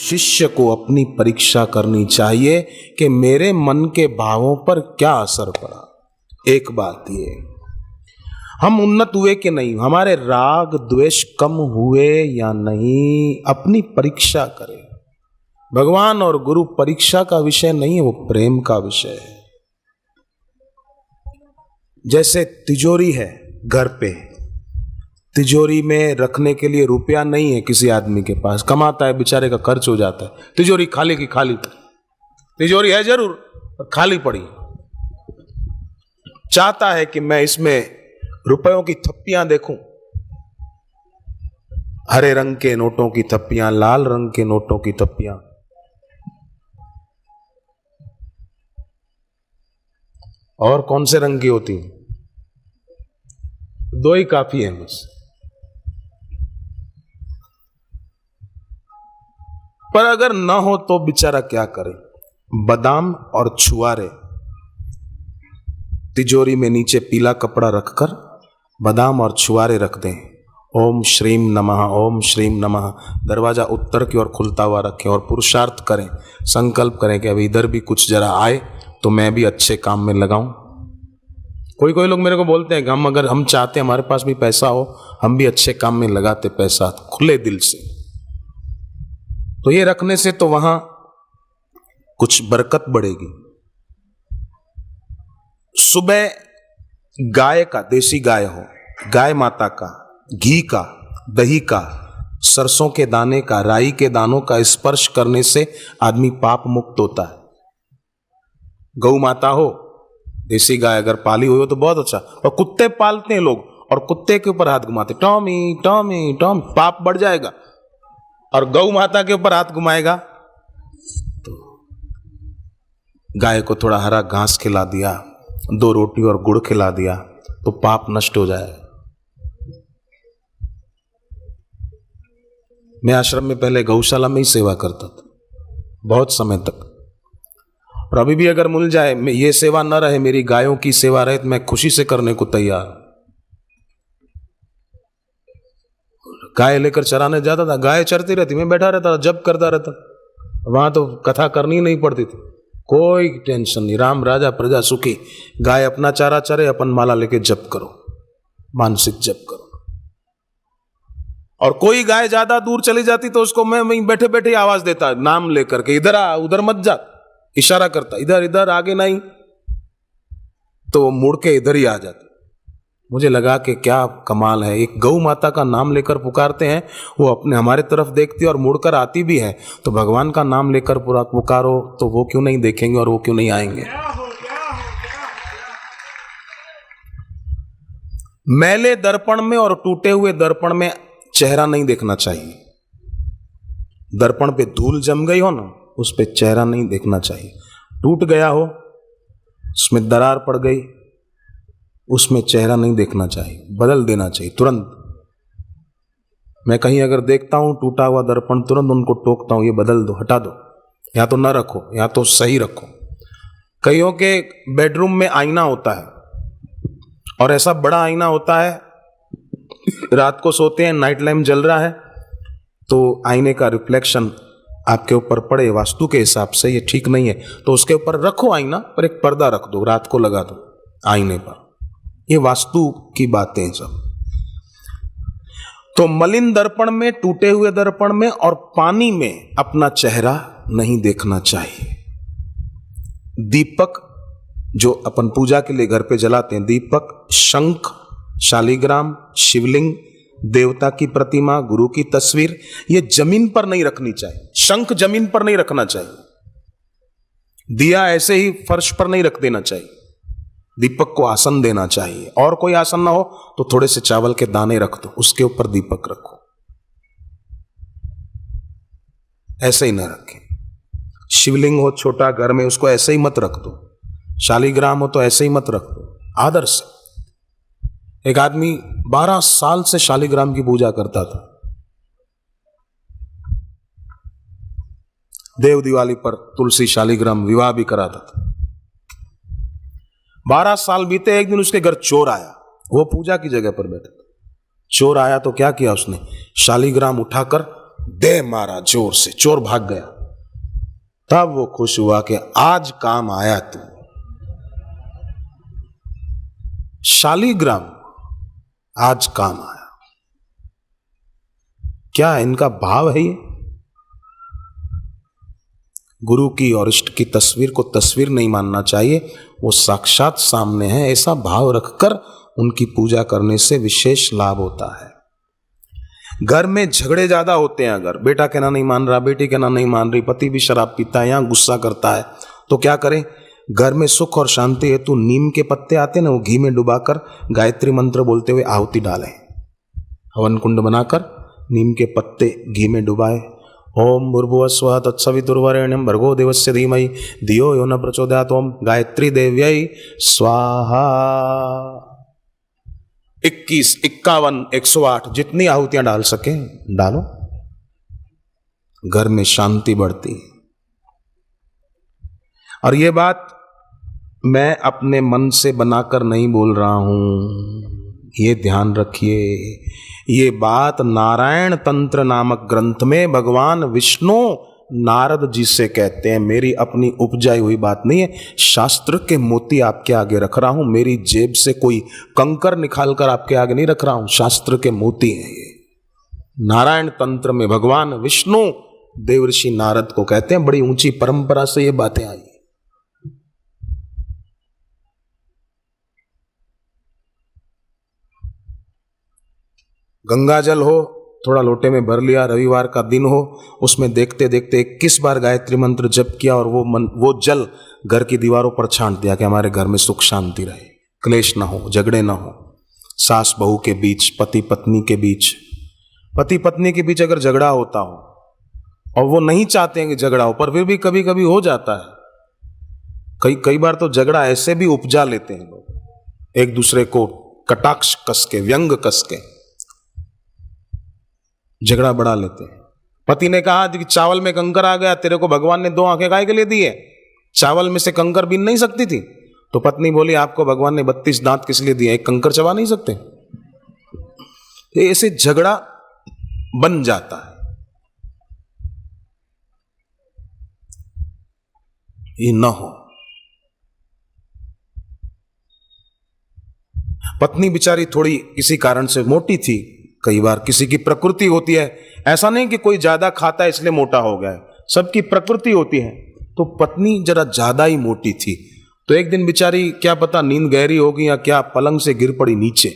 शिष्य को अपनी परीक्षा करनी चाहिए कि मेरे मन के भावों पर क्या असर पड़ा। एक बात ये, हम उन्नत हुए कि नहीं, हमारे राग द्वेष कम हुए या नहीं, अपनी परीक्षा करें। भगवान और गुरु परीक्षा का विषय नहीं है, वो प्रेम का विषय है। जैसे तिजोरी है घर पे, तिजोरी में रखने के लिए रुपया नहीं है किसी आदमी के पास, कमाता है बेचारे का खर्च हो जाता है, तिजोरी खाली की खाली, तिजोरी है जरूर पर खाली पड़ी। चाहता है कि मैं इसमें रुपयों की थप्पियां देखूं, हरे रंग के नोटों की थप्पियां, लाल रंग के नोटों की थप्पियां। और कौन से रंग की होती हैं? दो ही काफी है बस। पर अगर न हो तो बेचारा क्या करे? बादाम और छुआरे तिजोरी में नीचे पीला कपड़ा रखकर बादाम और छुआरे रख दें। ओम श्रीम नमः, ओम श्रीम नमः। दरवाजा उत्तर की ओर खुलता हुआ रखें और पुरुषार्थ करें, संकल्प करें कि अभी इधर भी कुछ जरा आए तो मैं भी अच्छे काम में लगाऊं। कोई लोग मेरे को बोलते हैं कि हम चाहते हैं हमारे पास भी पैसा हो, हम भी अच्छे काम में लगाते पैसा खुले दिल से। तो ये रखने से तो वहां कुछ बरकत बढ़ेगी। सुबह गाय का, देसी गाय हो, गाय माता का घी का, दही का, सरसों के दाने का, राई के दानों का स्पर्श करने से आदमी पाप मुक्त होता है। गौ माता हो, देसी गाय अगर पाली हुई हो तो बहुत अच्छा। और कुत्ते पालते हैं लोग और कुत्ते के ऊपर हाथ घुमाते, टॉमी टॉमी टॉमी, पाप बढ़ जाएगा। और गौ माता के ऊपर हाथ घुमाएगा तो गाय को थोड़ा हरा घास खिला दिया, 2 रोटी और गुड़ खिला दिया तो पाप नष्ट हो जाएगा। मैं आश्रम में पहले गौशाला में ही सेवा करता था बहुत समय तक, और अभी भी अगर मिल जाए, ये सेवा न रहे, मेरी गायों की सेवा रहे तो मैं खुशी से करने को तैयार। गाय लेकर चराने जाता था, गाय चरती रहती, मैं बैठा रहता था, जप करता रहता। वहां तो कथा करनी नहीं पड़ती थी, कोई टेंशन नहीं, राम राजा प्रजा सुखी। गाय अपना चारा चरे, अपन माला लेके जप करो, मानसिक जप करो। और कोई गाय ज्यादा दूर चली जाती तो उसको मैं वहीं बैठे बैठे आवाज देता, नाम लेकर के, इधर आ, उधर मत जा, इशारा करता, इधर इधर, आगे नहीं, तो वो मुड़ के इधर ही आ जाता। मुझे लगा कि क्या कमाल है, एक गौ माता का नाम लेकर पुकारते हैं, वो अपने हमारे तरफ देखती है और मुड़कर आती भी है, तो भगवान का नाम लेकर पूरा पुकारो तो वो क्यों नहीं देखेंगे और वो क्यों नहीं आएंगे? मैले दर्पण में और टूटे हुए दर्पण में चेहरा नहीं देखना चाहिए। दर्पण पे धूल जम गई हो ना, उस पे चेहरा नहीं देखना चाहिए। टूट गया हो, उसमें दरार पड़ गई, उसमें चेहरा नहीं देखना चाहिए, बदल देना चाहिए तुरंत। मैं कहीं अगर देखता हूं टूटा हुआ दर्पण, तुरंत उनको टोकता हूं, ये बदल दो, हटा दो, या तो ना रखो या तो सही रखो। कईयों के बेडरूम में आईना होता है और ऐसा बड़ा आईना होता है, रात को सोते हैं, नाइट लैम्प जल रहा है तो आईने का रिफ्लेक्शन आपके ऊपर पड़े, वास्तु के हिसाब से ये ठीक नहीं है, तो उसके ऊपर रखो आईना, पर एक पर्दा रख दो, रात को लगा दो आईने पर। ये वास्तु की बातें सब। तो मलिन दर्पण में, टूटे हुए दर्पण में और पानी में अपना चेहरा नहीं देखना चाहिए। दीपक जो अपन पूजा के लिए घर पे जलाते हैं, दीपक, शंख, शालिग्राम, शिवलिंग, देवता की प्रतिमा, गुरु की तस्वीर, ये जमीन पर नहीं रखनी चाहिए। शंख जमीन पर नहीं रखना चाहिए, दिया ऐसे ही फर्श पर नहीं रख देना चाहिए, दीपक को आसन देना चाहिए। और कोई आसन ना हो तो थोड़े से चावल के दाने रख दो, उसके ऊपर दीपक रखो, ऐसे ही ना रखें। शिवलिंग हो छोटा घर में, उसको ऐसे ही मत रख दो। शालिग्राम हो तो ऐसे ही मत रख दो, आदर से। एक आदमी 12 साल से शालिग्राम की पूजा करता था। देव दिवाली पर तुलसी शालिग्राम विवाह भी कराता था। 12 साल बीते, एक दिन उसके घर चोर आया, वो पूजा की जगह पर बैठा था। चोर आया तो क्या किया उसने, शालिग्राम उठाकर दे मारा जोर से, चोर भाग गया। तब वो खुश हुआ कि आज काम आया तू। शालीग्राम आज काम आया। क्या इनका भाव है ये? गुरु की और इष्ट की तस्वीर को तस्वीर नहीं मानना चाहिए, वो साक्षात सामने है, ऐसा भाव रखकर उनकी पूजा करने से विशेष लाभ होता है। घर में झगड़े ज्यादा होते हैं, अगर बेटा कहना नहीं मान रहा, बेटी कहना नहीं मान रही, पति भी शराब पीता है, यहां गुस्सा करता है, तो क्या करें? घर में सुख और शांति हेतु नीम के पत्ते आते हैं ना, वो घी में डुबाकर गायत्री मंत्र बोलते हुए आहुति डालें। हवन कुंड बनाकर नीम के पत्ते घी में डुबाए। ओम भूर्भुवः स्वः तत्सवितुर्वरेण्यं भर्गो देवस्य धीमहि धियो यो न प्रचोदयात्। ओम गायत्री देव्यै स्वाहा। 21, 51, 108 जितनी आहुतियां डाल सके डालो, घर में शांति बढ़ती है। और ये बात मैं अपने मन से बनाकर नहीं बोल रहा हूं, ये ध्यान रखिए। ये बात नारायण तंत्र नामक ग्रंथ में भगवान विष्णु नारद जी से कहते हैं। मेरी अपनी उपजाई हुई बात नहीं है, शास्त्र के मोती आपके आगे रख रहा हूं। मेरी जेब से कोई कंकर निकालकर आपके आगे नहीं रख रहा हूं, शास्त्र के मोती हैं ये। नारायण तंत्र में भगवान विष्णु देवर्षि नारद को कहते हैं, बड़ी ऊंची परंपरा से ये बातें आई। गंगा जल हो, थोड़ा लोटे में भर लिया, रविवार का दिन हो, उसमें देखते देखते 21 बार गायत्री मंत्र जप किया और वो जल घर की दीवारों पर छांट दिया कि हमारे घर में सुख शांति रहे, क्लेश ना हो, झगड़े ना हो, सास बहू के बीच, पति पत्नी के बीच। पति पत्नी के बीच अगर झगड़ा होता हो और वो नहीं चाहते हैं कि झगड़ा हो, पर फिर भी कभी कभी हो जाता है। कई बार तो झगड़ा ऐसे भी उपजा लेते हैं लोग, एक दूसरे को कटाक्ष कस के, व्यंग कस के झगड़ा बढ़ा लेते हैं। पति ने कहा कि चावल में कंकर आ गया, तेरे को भगवान ने 2 आंखें काहे के लिए दी है? चावल में से कंकर बीन नहीं सकती थी? तो पत्नी बोली, आपको भगवान ने 32 दांत किस लिए दिए, एक कंकर चबा नहीं सकते? ऐसे झगड़ा बन जाता है। ये न हो। पत्नी बेचारी थोड़ी किसी कारण से मोटी थी, कई बार किसी की प्रकृति होती है, ऐसा नहीं कि कोई ज्यादा खाता है इसलिए मोटा हो गया है, सबकी प्रकृति होती है। तो पत्नी जरा ज्यादा ही मोटी थी, तो एक दिन बेचारी क्या पता नींद गहरी हो गई या क्या, पलंग से गिर पड़ी नीचे।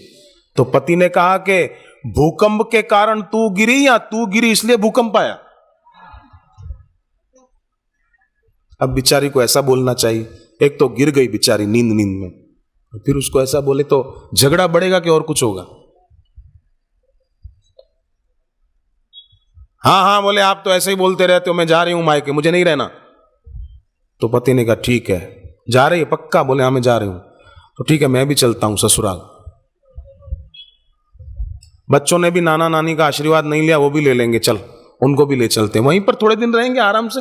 तो पति ने कहा कि भूकंप के कारण तू गिरी या तू गिरी इसलिए भूकंप आया? अब बेचारी को ऐसा बोलना चाहिए, एक तो गिर गई बेचारी नींद में, फिर उसको ऐसा बोले तो झगड़ा बढ़ेगा कि और कुछ होगा? हाँ बोले, आप तो ऐसे ही बोलते रहते हो, मैं जा रही हूं मायके, मुझे नहीं रहना। तो पति ने कहा ठीक है, जा रही है पक्का? बोले हाँ मैं जा रही हूं। तो ठीक है, मैं भी चलता हूं ससुराल। बच्चों ने भी नाना नानी का आशीर्वाद नहीं लिया, वो भी ले लेंगे, चल उनको भी ले चलते हैं, वहीं पर थोड़े दिन रहेंगे आराम से,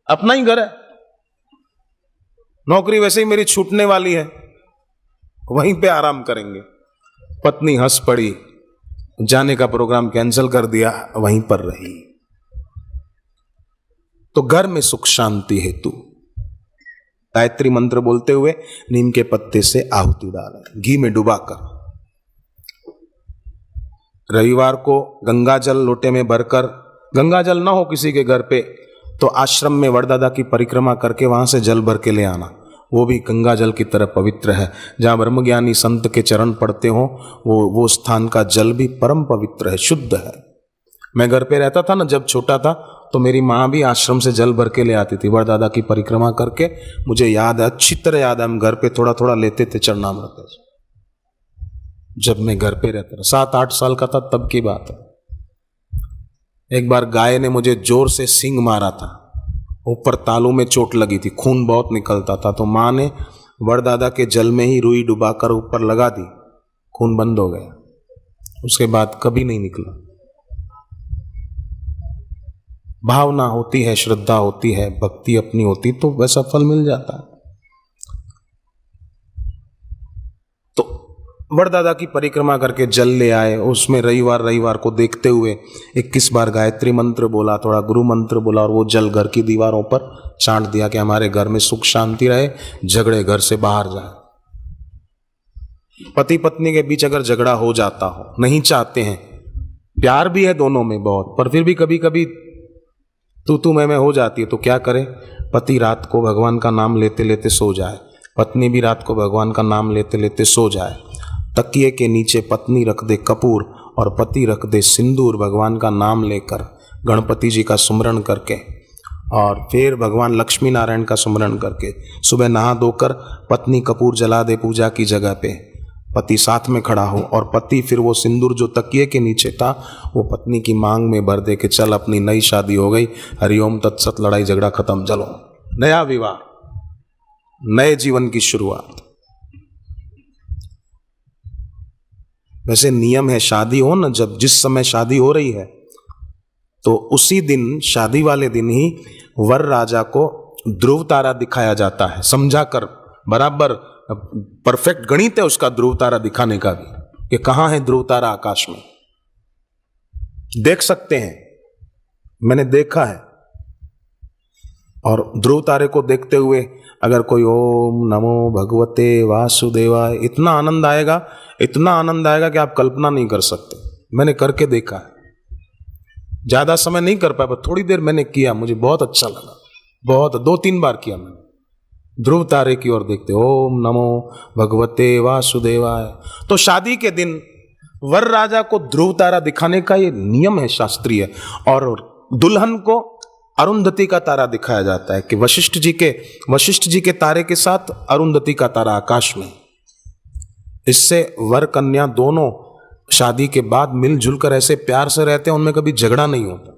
अपना ही घर है, नौकरी वैसे ही मेरी छूटने वाली है, वहीं पे आराम करेंगे। पत्नी हंस पड़ी, जाने का प्रोग्राम कैंसिल कर दिया, वहीं पर रही। तो घर में सुख शांति हेतु गायत्री मंत्र बोलते हुए नीम के पत्ते से आहुति डालें, घी में डुबाकर। रविवार को गंगा जल लोटे में भरकर, गंगा जल ना हो किसी के घर पे तो आश्रम में वरदादा की परिक्रमा करके वहां से जल भर के ले आना, वो भी गंगा जल की तरह पवित्र है। जहाँ ब्रह्मज्ञानी संत के चरण पड़ते हो वो स्थान का जल भी परम पवित्र है, शुद्ध है। मैं घर पे रहता था ना जब छोटा था, तो मेरी माँ भी आश्रम से जल भर के ले आती थी वरदादा की परिक्रमा करके। मुझे याद है, अच्छी तरह याद है, हम घर पे थोड़ा थोड़ा लेते थे चरणामृत, जब मैं घर पे रहता था, 7-8 साल का था तब की बात है। एक बार गाय ने मुझे जोर से सींग मारा था, ऊपर तालू में चोट लगी थी, खून बहुत निकलता था, तो माँ ने वरदादा के जल में ही रुई डुबाकर ऊपर लगा दी, खून बंद हो गया, उसके बाद कभी नहीं निकला। भावना होती है, श्रद्धा होती है, भक्ति अपनी होती तो वैसा फल मिल जाता है। तो वरदादा की परिक्रमा करके जल ले आए, उसमें रविवार को देखते हुए 21 बार गायत्री मंत्र बोला, थोड़ा गुरु मंत्र बोला और वो जल घर की दीवारों पर छांट दिया कि हमारे घर में सुख शांति रहे, झगड़े घर से बाहर जाए। पति पत्नी के बीच अगर झगड़ा हो जाता हो, नहीं चाहते हैं, प्यार भी है दोनों में बहुत, पर फिर भी कभी कभी तू मैं हो जाती है, तो क्या करे? पति रात को भगवान का नाम लेते लेते सो जाए, पत्नी भी रात को भगवान का नाम लेते लेते सो जाए। तकिए के नीचे पत्नी रख दे कपूर और पति रख दे सिंदूर, भगवान का नाम लेकर, गणपति जी का सुमरण करके और फिर भगवान लक्ष्मी नारायण का सुमरण करके सुबह नहा धोकर पत्नी कपूर जला दे पूजा की जगह पे, पति साथ में खड़ा हो और पति फिर वो सिंदूर जो तकिए के नीचे था वो पत्नी की मांग में भर दे कि चल अपनी नई शादी हो गई, हरिओम तत्सत, लड़ाई झगड़ा खत्म, चलो नया विवाह, नए जीवन की शुरुआत। वैसे नियम है, शादी हो ना, जब जिस समय शादी हो रही है तो उसी दिन, शादी वाले दिन ही वर राजा को ध्रुव तारा दिखाया जाता है, समझा कर, बराबर परफेक्ट गणित है उसका ध्रुव तारा दिखाने का भी, कि कहां है ध्रुव तारा आकाश में, देख सकते हैं, मैंने देखा है। और ध्रुव तारे को देखते हुए अगर कोई ओम नमो भगवते वासुदेवाय, इतना आनंद आएगा, इतना आनंद आएगा कि आप कल्पना नहीं कर सकते। मैंने करके देखा है, ज्यादा समय नहीं कर पाया पर थोड़ी देर मैंने किया, मुझे बहुत अच्छा लगा, बहुत, 2-3 बार किया मैंने। ध्रुव तारे की ओर देखते, ओम नमो भगवते वासुदेवाय। तो शादी के दिन वर राजा को ध्रुव तारा दिखाने का ये नियम है शास्त्रीय, और दुल्हन को अरुंधति का तारा दिखाया जाता है कि वशिष्ठ जी के तारे के साथ अरुंधति का तारा आकाश में। इससे वर कन्या दोनों शादी के बाद मिलजुल कर ऐसे प्यार से रहते हैं, उनमें कभी झगड़ा नहीं होता।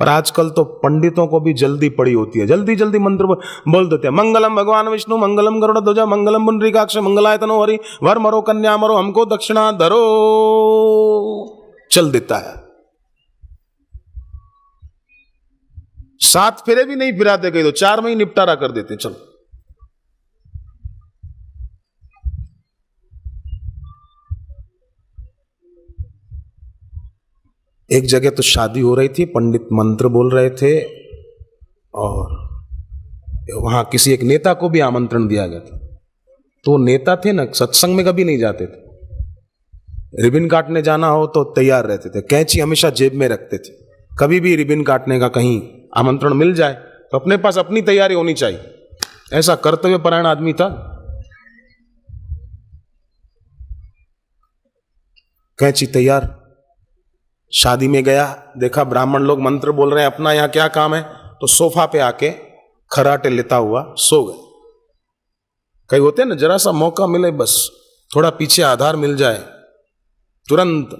पर आजकल तो पंडितों को भी जल्दी पड़ी होती है, जल्दी जल्दी मंत्र बोल देते हैं, मंगलम भगवान विष्णु, मंगलम गरुड़ ध्वजा, मंगलम पुंडरीकाक्ष, मंगलाय तनो हरि, वर मरो कन्या मरो, हमको दक्षिणा धरो, चल देता है। 7 फेरे भी नहीं फिराते कहीं तो 4 में ही निपटारा कर देते, चलो। एक जगह तो शादी हो रही थी, पंडित मंत्र बोल रहे थे और वहां किसी एक नेता को भी आमंत्रण दिया गया था। तो नेता थे ना, सत्संग में कभी नहीं जाते थे, रिबन काटने जाना हो तो तैयार रहते थे, कैंची हमेशा जेब में रखते थे, कभी भी रिबन काटने का कहीं आमंत्रण मिल जाए तो अपने पास अपनी तैयारी होनी चाहिए, ऐसा कर्तव्य परायण आदमी था। कैंची तैयार, शादी में गया, देखा ब्राह्मण लोग मंत्र बोल रहे हैं, अपना यहां क्या काम है, तो सोफा पे आके खराटे लेता हुआ सो गए। कई होते हैं ना, जरा सा मौका मिले, बस थोड़ा पीछे आधार मिल जाए, तुरंत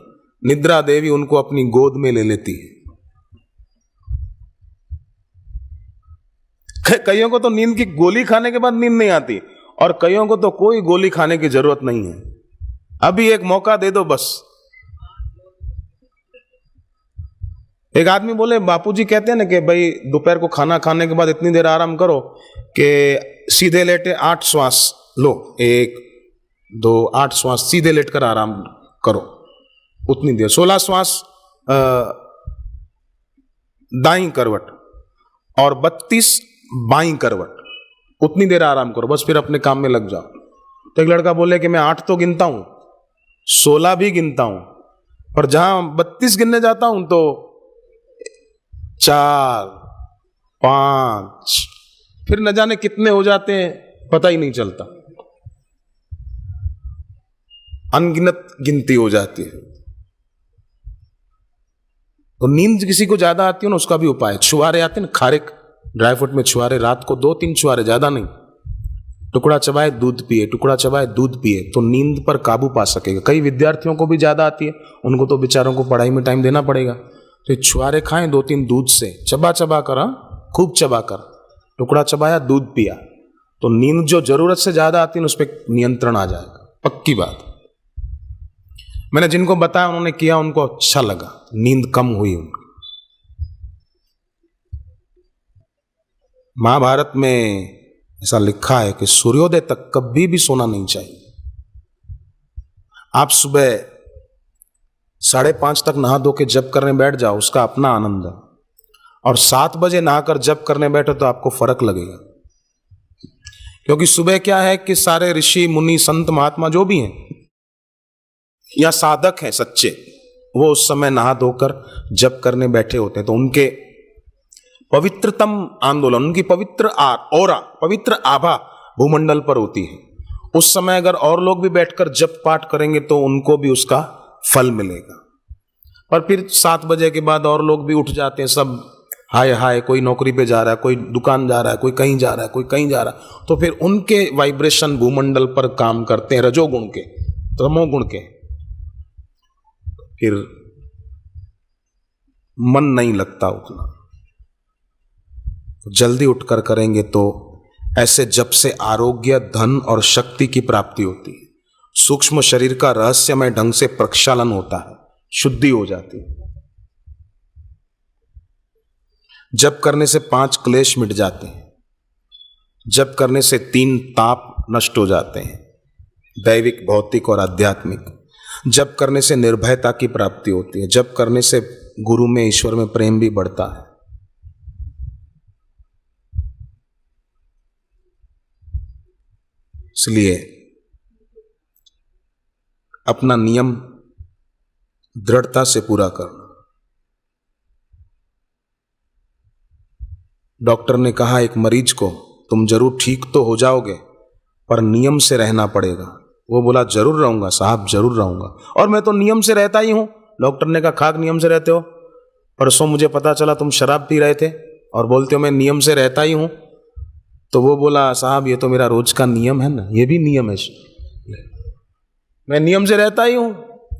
निद्रा देवी उनको अपनी गोद में ले लेती है। कईयों को तो नींद की गोली खाने के बाद नींद नहीं आती, और कईयों को तो कोई गोली खाने की जरूरत नहीं है, अभी एक मौका दे दो बस। एक आदमी बोले, बापूजी कहते हैं ना कि भाई दोपहर को खाना खाने के बाद इतनी देर आराम करो कि सीधे लेटे 8 श्वास लो, 1 2 8 श्वास सीधे लेटकर आराम करो, उतनी देर 16 श्वास दाईं करवट और 32 बाईं करवट, उतनी देर आराम करो, बस फिर अपने काम में लग जाओ। तो एक लड़का बोले कि मैं 8 तो गिनता हूं, 16 भी गिनता हूं, पर जहां 32 गिनने जाता हूं तो 4 5 फिर न जाने कितने हो जाते हैं, पता ही नहीं चलता, अनगिनत गिनती हो जाती है। तो नींद किसी को ज्यादा आती है ना, उसका भी उपाय, छुआरे आते हैं ना, खारिक ड्राई फ्रूट में छुआरे, रात को 2-3 छुआरे, ज्यादा नहीं, टुकड़ा चबाए दूध पिए, टुकड़ा चबाए दूध पिए, तो नींद पर काबू पा सकेगा। कई विद्यार्थियों को भी ज्यादा आती है, उनको तो बेचारों को पढ़ाई में टाइम देना पड़ेगा, तो छुआरे खाएं 2-3 दूध से, चबा चबा कर, खूब चबा कर, टुकड़ा चबाया दूध पिया, तो नींद जो जरूरत से ज्यादा आती है उस पर नियंत्रण आ जाएगा, पक्की बात। मैंने जिनको बताया उन्होंने किया, उनको अच्छा लगा, नींद कम हुई उनकी। महाभारत में ऐसा लिखा है कि सूर्योदय तक कभी भी सोना नहीं चाहिए, आप सुबह 5:30 तक नहा धो के जप करने बैठ जाओ, उसका अपना आनंद है। और 7 बजे नहाकर जप करने बैठो तो आपको फर्क लगेगा। क्योंकि सुबह क्या है कि सारे ऋषि मुनि संत महात्मा जो भी हैं या साधक हैं सच्चे, वो उस समय नहा धोकर जप करने बैठे होते हैं। तो उनके पवित्रतम आंदोलन, उनकी पवित्र औरा, पवित्र आभा भूमंडल पर होती है। उस समय अगर और लोग भी बैठकर जप पाठ करेंगे तो उनको भी उसका फल मिलेगा। पर फिर 7 बजे के बाद और लोग भी उठ जाते हैं, सब हाय हाय, कोई नौकरी पे जा रहा है, कोई दुकान जा रहा है, कोई कहीं जा रहा है, कोई कहीं जा रहा है। तो फिर उनके वाइब्रेशन भूमंडल पर काम करते हैं रजोगुण के, तमोगुण के, फिर मन नहीं लगता उतना। तो जल्दी उठकर करेंगे तो ऐसे जप से आरोग्य, धन और शक्ति की प्राप्ति होती है। सूक्ष्म शरीर का रहस्यमय ढंग से प्रक्षालन होता है, शुद्धि हो जाती है। जप करने से 5 क्लेश मिट जाते हैं। जप करने से 3 ताप नष्ट हो जाते हैं, दैविक, भौतिक और आध्यात्मिक। जप करने से निर्भयता की प्राप्ति होती है। जप करने से गुरु में, ईश्वर में प्रेम भी बढ़ता है। इसलिए अपना नियम दृढ़ता से पूरा करना। डॉक्टर ने कहा एक मरीज को, तुम जरूर ठीक तो हो जाओगे पर नियम से रहना पड़ेगा। वो बोला जरूर रहूंगा साहब, जरूर रहूंगा, और मैं तो नियम से रहता ही हूं। डॉक्टर ने कहा खाक नियम से रहते हो? परसों मुझे पता चला तुम शराब पी रहे थे और बोलते हो मैं नियम से रहता ही हूं। तो वो बोला साहब ये तो मेरा रोज का नियम है ना, ये भी नियम है, मैं नियम से रहता ही हूं,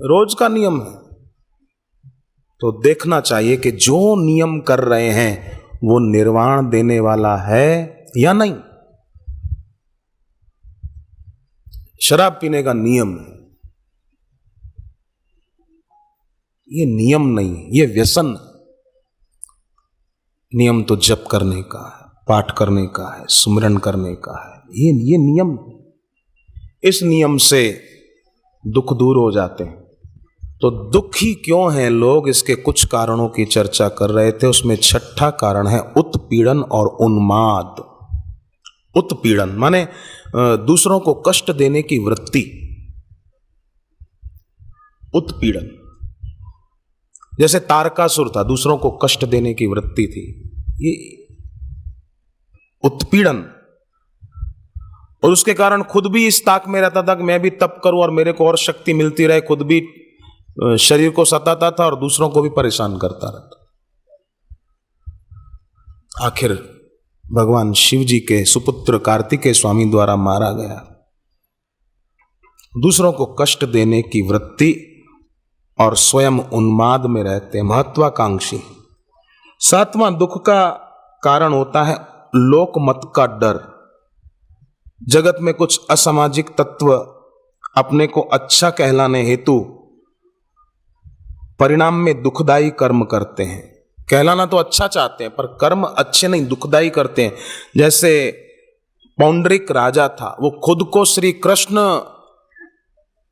रोज का नियम है। तो देखना चाहिए कि जो नियम कर रहे हैं वो निर्वाण देने वाला है या नहीं। शराब पीने का नियम है, ये नियम नहीं है, ये व्यसन। नियम तो जप करने का है, पाठ करने का है, सुमिरन करने का है, ये नियम। इस नियम से दुख दूर हो जाते हैं। तो दुखी क्यों हैं लोग, इसके कुछ कारणों की चर्चा कर रहे थे। उसमें 6ठा कारण है उत्पीड़न और उन्माद। उत्पीड़न माने दूसरों को कष्ट देने की वृत्ति। उत्पीड़न जैसे तारकासुर था, दूसरों को कष्ट देने की वृत्ति थी, ये उत्पीड़न। और उसके कारण खुद भी इस ताक में रहता था कि मैं भी तप करूं और मेरे को और शक्ति मिलती रहे, खुद भी शरीर को सताता था और दूसरों को भी परेशान करता रहता। आखिर भगवान शिव जी के सुपुत्र कार्तिकेय स्वामी द्वारा मारा गया। दूसरों को कष्ट देने की वृत्ति और स्वयं उन्माद में रहते, महत्वाकांक्षी। 7वां दुख का कारण होता है लोकमत का डर। जगत में कुछ असामाजिक तत्व अपने को अच्छा कहलाने हेतु परिणाम में दुखदायी कर्म करते हैं। कहलाना तो अच्छा चाहते हैं पर कर्म अच्छे नहीं, दुखदायी करते हैं। जैसे पौंडरिक राजा था, वो खुद को श्री कृष्ण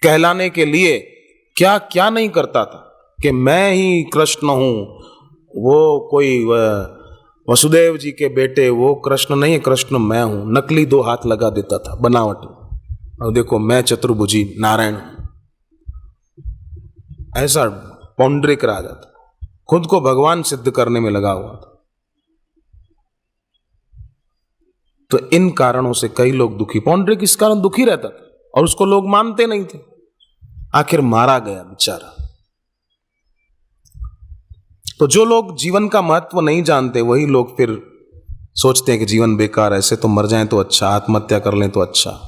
कहलाने के लिए क्या क्या नहीं करता था कि मैं ही कृष्ण हूं, वो कोई वसुदेव जी के बेटे वो कृष्ण नहीं, कृष्ण मैं हूं। नकली 2 हाथ लगा देता था, बनावटी, और देखो मैं चतुर्भुजी नारायण हूं। ऐसा पौंडरिक राजा था, खुद को भगवान सिद्ध करने में लगा हुआ था। तो इन कारणों से कई लोग दुखी, पौंडरिक इस कारण दुखी रहता था और उसको लोग मानते नहीं थे। आखिर मारा गया बेचारा। तो जो लोग जीवन का महत्व नहीं जानते वही लोग फिर सोचते हैं कि जीवन बेकार है, ऐसे तो मर जाएं तो अच्छा, आत्महत्या कर लें तो अच्छा।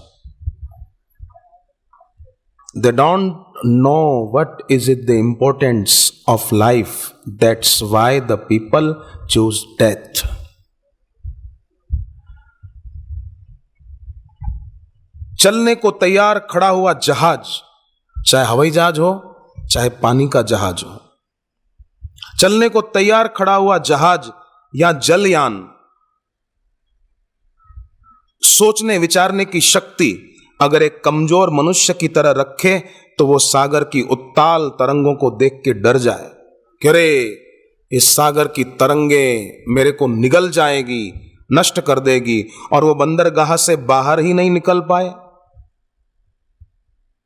They don't know what is it the importance of life. That's why the people choose death. चलने को तैयार खड़ा हुआ जहाज, चाहे हवाई जहाज हो चाहे पानी का जहाज हो, चलने को तैयार खड़ा हुआ जहाज या जलयान, सोचने विचारने की शक्ति अगर एक कमजोर मनुष्य की तरह रखे तो वो सागर की उत्ताल तरंगों को देख के डर जाए कि अरे इस सागर की तरंगे मेरे को निगल जाएगी, नष्ट कर देगी, और वो बंदरगाह से बाहर ही नहीं निकल पाए।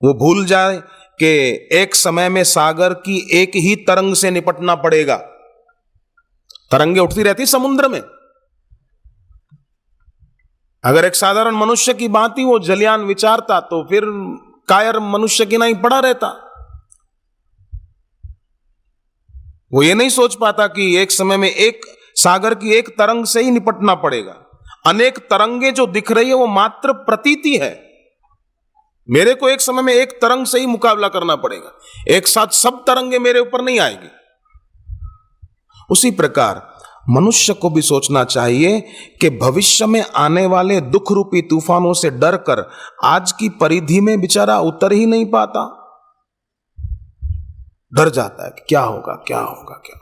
वो भूल जाए कि एक समय में सागर की एक ही तरंग से निपटना पड़ेगा। तरंगे उठती रहती समुद्र में। अगर एक साधारण मनुष्य की बात ही वो जलयान विचारता तो फिर कायर मनुष्य की नहीं पड़ा रहता। वो ये नहीं सोच पाता कि एक समय में एक सागर की एक तरंग से ही निपटना पड़ेगा। अनेक तरंगे जो दिख रही है वो मात्र प्रतीति है। मेरे को एक समय में एक तरंग से ही मुकाबला करना पड़ेगा, एक साथ सब तरंगे मेरे ऊपर नहीं आएगी। उसी प्रकार मनुष्य को भी सोचना चाहिए कि भविष्य में आने वाले दुख रूपी तूफानों से डरकर आज की परिधि में बेचारा उतर ही नहीं पाता, डर जाता है कि क्या होगा क्या होगा क्या।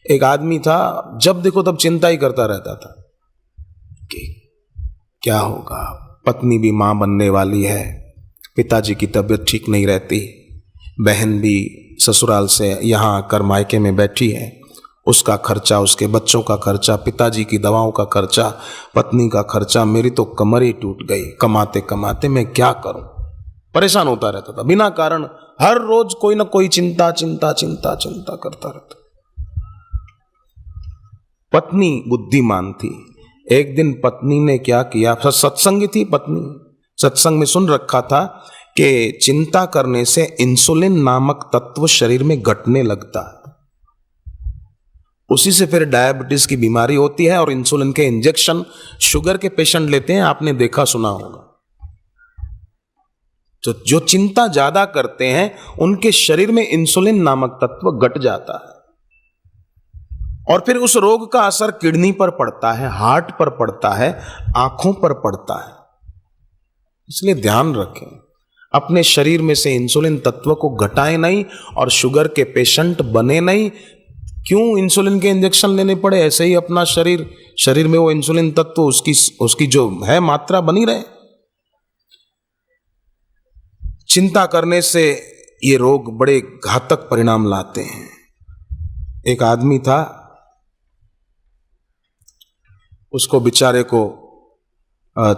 एक आदमी था, जब देखो तब चिंता ही करता रहता था कि क्या होगा, पत्नी भी मां बनने वाली है, पिताजी की तबीयत ठीक नहीं रहती, बहन भी ससुराल से यहाँ आकर मायके में बैठी है, उसका खर्चा, उसके बच्चों का खर्चा, पिताजी की दवाओं का खर्चा, पत्नी का खर्चा, मेरी तो कमर ही टूट गई, कमाते कमाते मैं क्या करूं। परेशान होता रहता था बिना कारण, हर रोज कोई ना कोई चिंता चिंता चिंता चिंता करता रहता। पत्नी बुद्धिमान थी। एक दिन पत्नी ने क्या किया, सत्संगी थी पत्नी, सत्संग में सुन रखा था कि चिंता करने से इंसुलिन नामक तत्व शरीर में घटने लगता है, उसी से फिर डायबिटीज की बीमारी होती है और इंसुलिन के इंजेक्शन शुगर के पेशेंट लेते हैं, आपने देखा सुना होगा। तो जो चिंता ज्यादा करते हैं उनके शरीर में इंसुलिन नामक तत्व घट जाता है और फिर उस रोग का असर किडनी पर पड़ता है, हार्ट पर पड़ता है, आंखों पर पड़ता है। इसलिए ध्यान रखें, अपने शरीर में से इंसुलिन तत्व को घटाएं नहीं और शुगर के पेशेंट बने नहीं। क्यों इंसुलिन के इंजेक्शन लेने पड़े, ऐसे ही अपना शरीर में वो इंसुलिन तत्व उसकी जो है मात्रा बनी रहे। चिंता करने से ये रोग बड़े घातक परिणाम लाते हैं। एक आदमी था, उसको बेचारे को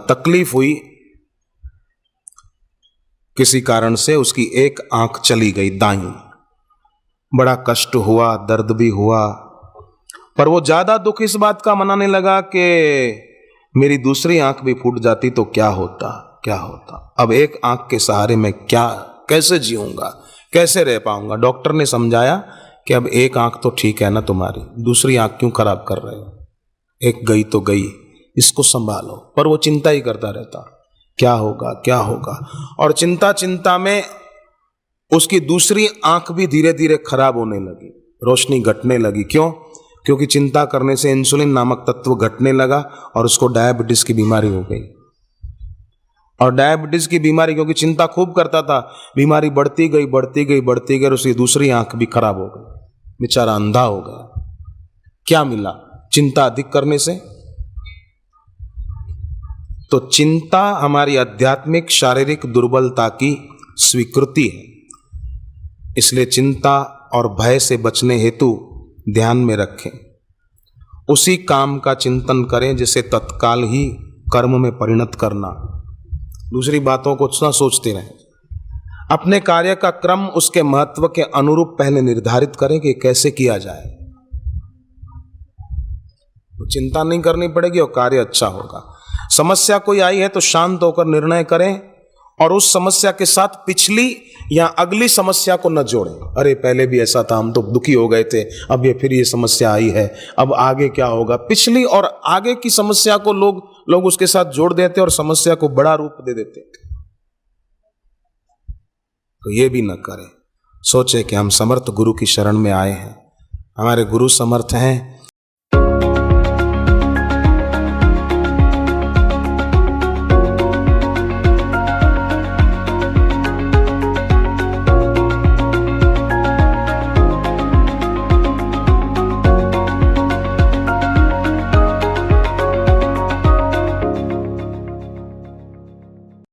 तकलीफ हुई, किसी कारण से उसकी एक आंख चली गई दाईं। बड़ा कष्ट हुआ, दर्द भी हुआ, पर वो ज्यादा दुख इस बात का मनाने लगा कि मेरी दूसरी आंख भी फूट जाती तो क्या होता क्या होता। अब एक आंख के सहारे मैं कैसे जीऊंगा, कैसे रह पाऊंगा। डॉक्टर ने समझाया कि अब एक आंख तो ठीक है ना तुम्हारी, दूसरी आंख क्यों खराब कर रहे हो, एक गई तो गई, इसको संभालो। पर वो चिंता ही करता रहता, क्या होगा क्या होगा। और चिंता चिंता में उसकी दूसरी आंख भी धीरे धीरे खराब होने लगी, रोशनी घटने लगी। क्यों? क्योंकि चिंता करने से इंसुलिन नामक तत्व घटने लगा और उसको डायबिटीज की बीमारी हो गई। और डायबिटीज की बीमारी, क्योंकि चिंता खूब करता था, बीमारी बढ़ती गई बढ़ती गई बढ़ती गई, उसकी दूसरी आंख भी खराब हो गई, बेचारा अंधा हो गया। क्या मिला चिंता अधिक करने से? तो चिंता हमारी आध्यात्मिक शारीरिक दुर्बलता की स्वीकृति है। इसलिए चिंता और भय से बचने हेतु ध्यान में रखें, उसी काम का चिंतन करें जिसे तत्काल ही कर्म में परिणत करना। दूसरी बातों को ना सोचते रहें। अपने कार्य का क्रम उसके महत्व के अनुरूप पहले निर्धारित करें कि कैसे किया जाए, तो चिंता नहीं करनी पड़ेगी और कार्य अच्छा होगा। समस्या कोई आई है तो शांत होकर निर्णय करें और उस समस्या के साथ पिछली या अगली समस्या को न जोड़ें। अरे पहले भी ऐसा था, हम तो दुखी हो गए थे, अब ये फिर ये समस्या आई है, अब आगे क्या होगा। पिछली और आगे की समस्या को लोग उसके साथ जोड़ देते और समस्या को बड़ा रूप दे देते। तो ये भी न करें। सोचे कि हम समर्थ गुरु की शरण में आए हैं, हमारे गुरु समर्थ हैं,